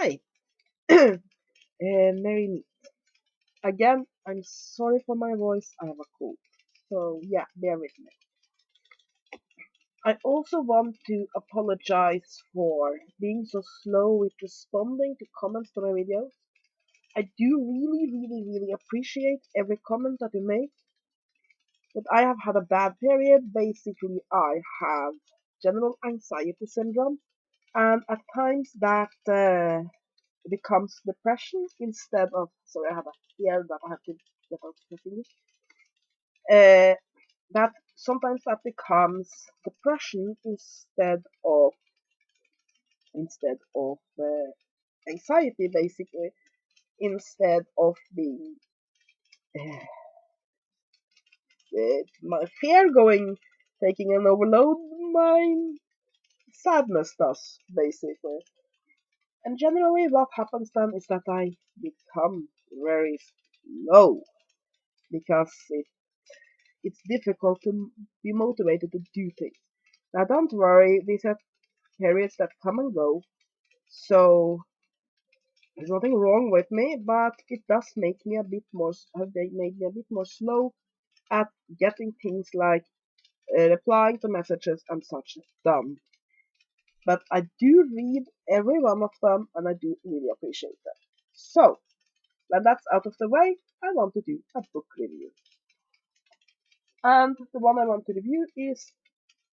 Hi, Mary. Again, I'm sorry for my voice. I have a cold. So, yeah, bear with me. I also want to apologize for being so slow with responding to comments to my videos. I do really appreciate every comment that you make, but I have had a bad period. Basically, I have general anxiety syndrome, and at times that becomes depression instead of. Sorry, I have a hair that I have to get out of my fingers. Uh, that sometimes that becomes depression instead of anxiety, basically, instead of being my fear going taking an overload. My sadness does, basically. And generally, what happens then is that I become very slow because it's difficult to be motivated to do things. Now, don't worry, these are periods that come and go, so there's nothing wrong with me, but it does make me a bit more, have they made me a bit more slow at getting things like replying to messages and such done. But I do read every one of them, and I do really appreciate them. So, when that's out of the way, I want to do a book review. And the one I want to review is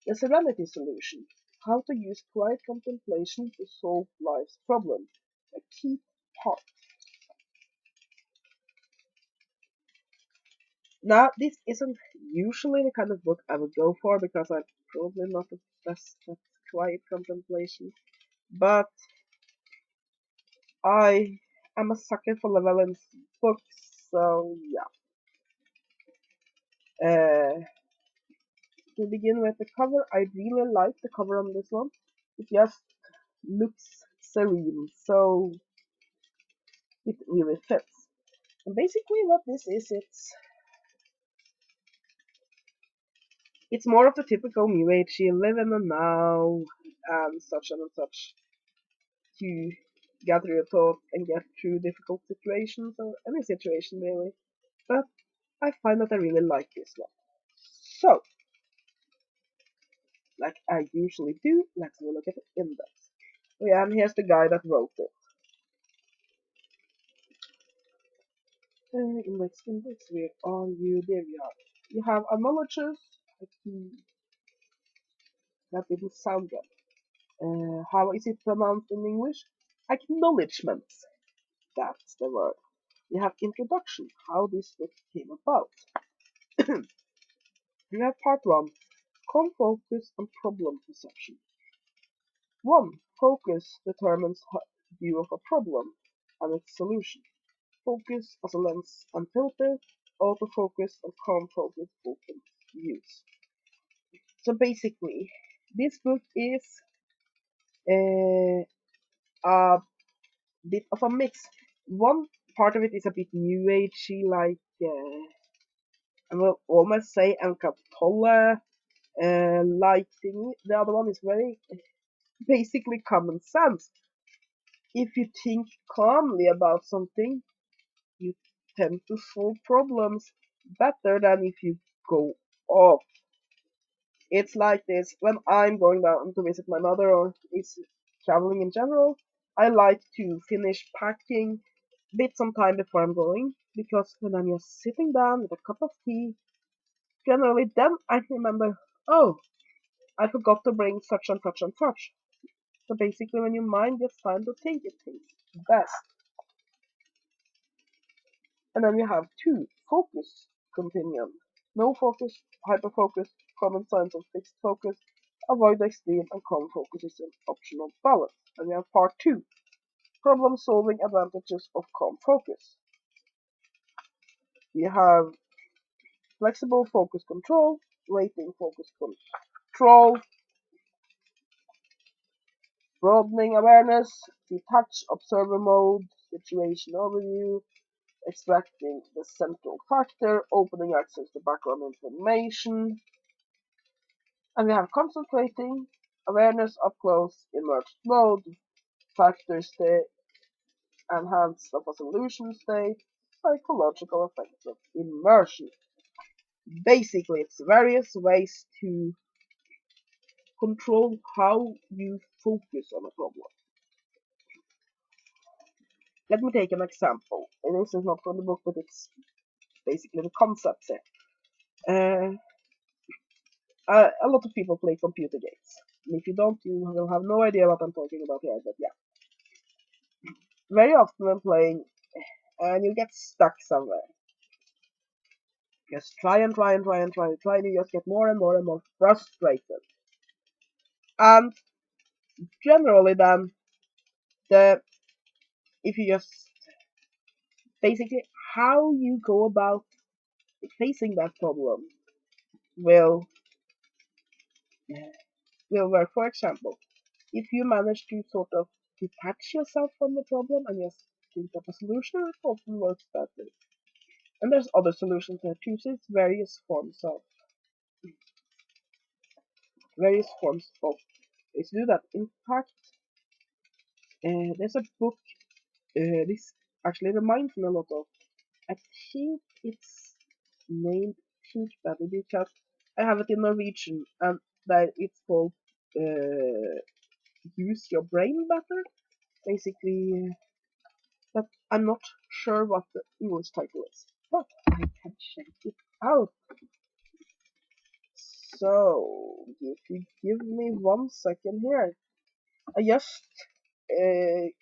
The Serenity Solution: How to Use Quiet Contemplation to Solve Life's Problems by Keith Hart. Now, this isn't usually the kind of book I would go for because I'm probably not the best at quiet contemplation, but I am a sucker for Llewellyn's books, so yeah. To begin with the cover, I really like the cover on this one. It just looks serene, so it really fits. And basically, what this is, it's more of the typical new age, you live in the now, and such, to gather your thoughts and get through difficult situations or any situation really. But I find that I really like this one. So, like I usually do, let's have a look at the index. Oh yeah, and here's the guy that wrote it. Index, where are you? There you are. You have acknowledges. That didn't sound good. How is it pronounced in English? Acknowledgements. That's the word. You have introduction, how this book came about. You have part 1, calm focus and problem perception. 1. Focus determines view of a problem and its solution. Focus as a lens and filter, autofocus and calm focus open views. So basically, this book is uh, a bit of a mix. One part of it is a bit new agey, like I will almost say Eckhart Tolle lighting. The other one is very basically common sense. If you think calmly about something, you tend to solve problems better than if you go off. It's like this when I'm going down to visit my mother or is traveling in general. I like to finish packing bit some time before I'm going because when I'm just sitting down with a cup of tea, generally then I remember, oh, I forgot to bring such and such and such. So basically, when your mind gets time to think, it thinks best. And then you have 2, focus continuum. No focus, hyperfocus, common signs of fixed focus, avoid extreme, and calm focus is an optional balance. And we have part 2, problem solving advantages of calm focus. We have flexible focus control, waiting focus control, broadening awareness, detach observer mode, situation overview, extracting the central factor, opening access to background information, and we have concentrating, awareness up close, immersed mode, factor enhanced of a solution state, psychological effects of immersion. Basically, it's various ways to control how you focus on a problem. Let me take an example. This is not from the book, but it's basically the concepts here. A lot of people play computer games. And if you don't, you will have no idea what I'm talking about here, but yeah. Very often when playing, and you get stuck somewhere. Just try and try and try and try and try, and you just get more and more and more frustrated. And generally then, if you just basically how you go about facing that problem will work. For example, if you manage to sort of detach yourself from the problem and just think of a solution, it often works better. And there's other solutions there too, so it's various forms of ways to do that. In fact, there's a book. This actually reminds me a lot of. I think it's named Think Better because I have it in Norwegian and that it's called Use Your Brain Better. Basically, but I'm not sure what the English title is. But I can check it out. So, if you give me 1 second here, I just it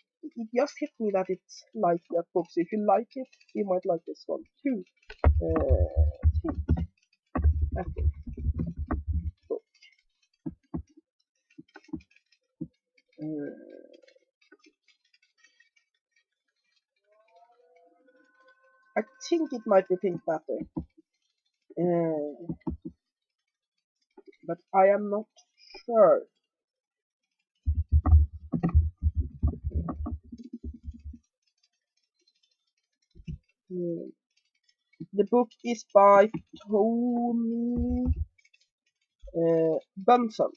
just hit me that it's like that book. So if you like it, you might like this one too. Think book. I think it might be Think Better, but I am not sure. The book is by Tony Bunsen.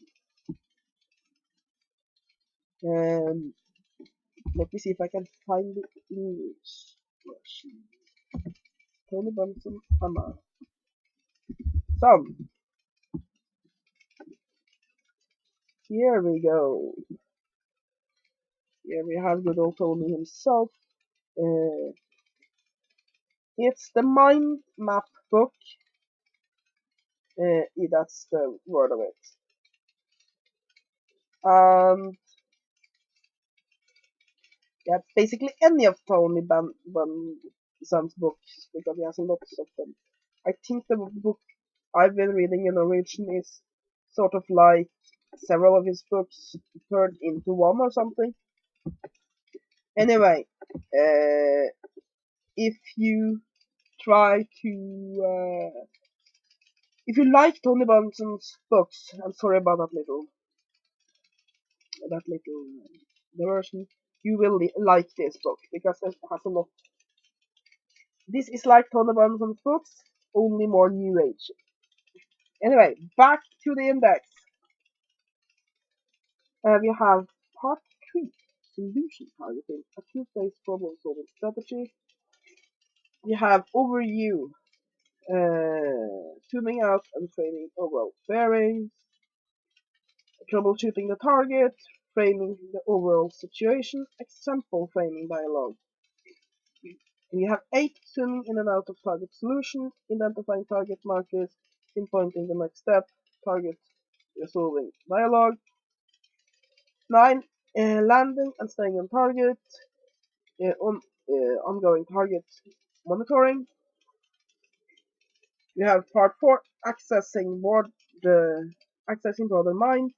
Let me see if I can find the English version. Tony Bunsen, Anna. Some. Here we go. Here we have good old Tony himself. It's the mind map book. That's the word of it. Yeah, basically any of Tony Bunsen's books because he has lots of them. I think the book I've been reading in Norwegian is sort of like several of his books turned into one or something. Anyway, if you try to if you like Tony Bunsen's books, I'm sorry about that little diversion, you will like this book because it has a lot. This is like Tony Bunsen's books, only more new age. Anyway, back to the index. We have part 3, solution targeting, a two-phase problem-solving strategy. We have overview, zooming out and framing overall bearings, troubleshooting the target, framing the overall situation, example framing dialogue. We have 8, zooming in and out of target solution, identifying target markers, pinpointing the next step, target resolving dialogue. 9, landing and staying on target, ongoing target monitoring. We have part 4, accessing broader mind,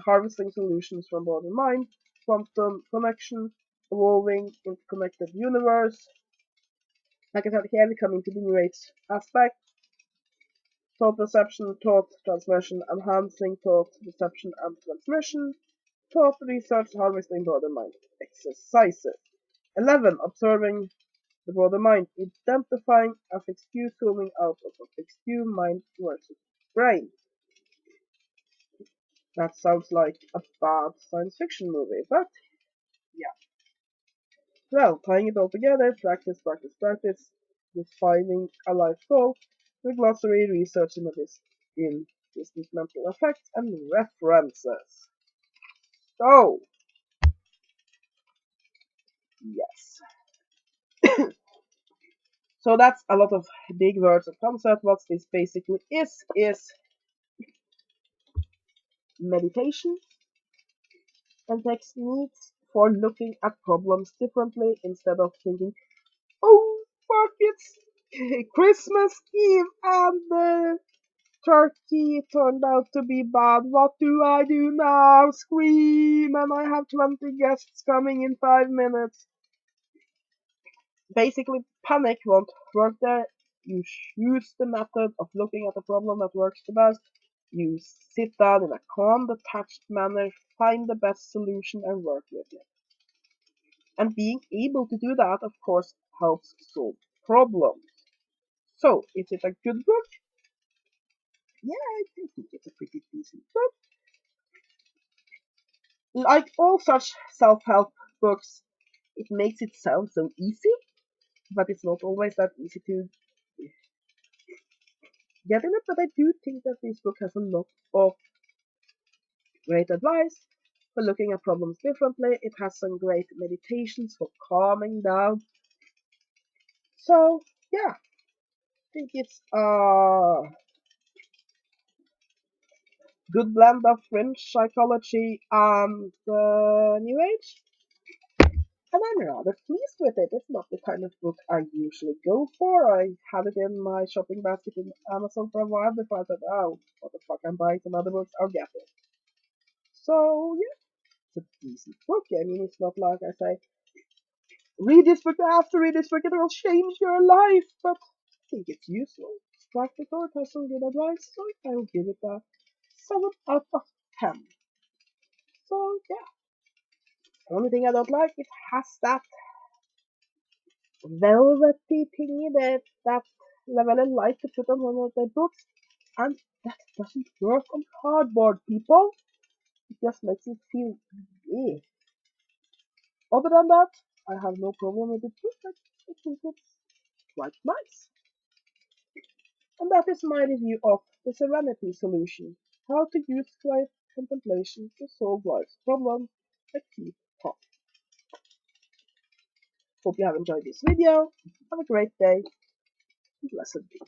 harvesting solutions from broader mind, quantum connection, evolving interconnected universe. Like I said, here we come into the new age aspect. Thought perception, thought transmission, enhancing thought perception and transmission. Thought research, harvesting broader mind exercises. 11. Observing the broader mind, identifying a fixed view, zooming out of a fixed view, mind versus brain. That sounds like a bad science fiction movie, but yeah. Well, tying it all together, practice, practice, practice, defining a life goal, the glossary, research in distant mental effects, and references. So, yes. So that's a lot of big words and concepts. What this basically is meditation and techniques for looking at problems differently instead of thinking, oh fuck, it's Christmas Eve and the turkey turned out to be bad. What do I do now? Scream, and I have 20 guests coming in 5 minutes. Basically, panic won't work there. You choose the method of looking at the problem that works the best. You sit down in a calm, detached manner, find the best solution, and work with it. And being able to do that, of course, helps solve problems. So, is it a good book? Yeah, I think it's a pretty decent book. Like all such self-help books, it makes it sound so easy, but it's not always that easy to get in it. But I do think that this book has a lot of great advice for looking at problems differently. It has some great meditations for calming down. So yeah, I think it's a good blend of French psychology and New Age. And I'm rather pleased with it. It's not the kind of book I usually go for. I had it in my shopping basket in Amazon for a while before I thought, oh, what the fuck, I'm buying some other books, I'll get it. So, yeah, it's a decent book. I mean, it's not like I say, read this book after read this book, it will change your life, but I think it's useful. It's practical, it has some good advice, so I will give it a 7 out of 10. So, yeah. The only thing I don't like, it has that velvety thingy that Llewellyn liked to put on one of their books, and that doesn't work on cardboard, people. It just makes it feel eh. Other than that, I have no problem with the book. I think it's quite nice. And that is my review of the Serenity Solution. How to use quiet contemplation to solve life's problems that keep up. Hope you have enjoyed this video. Have a great day. Blessed be.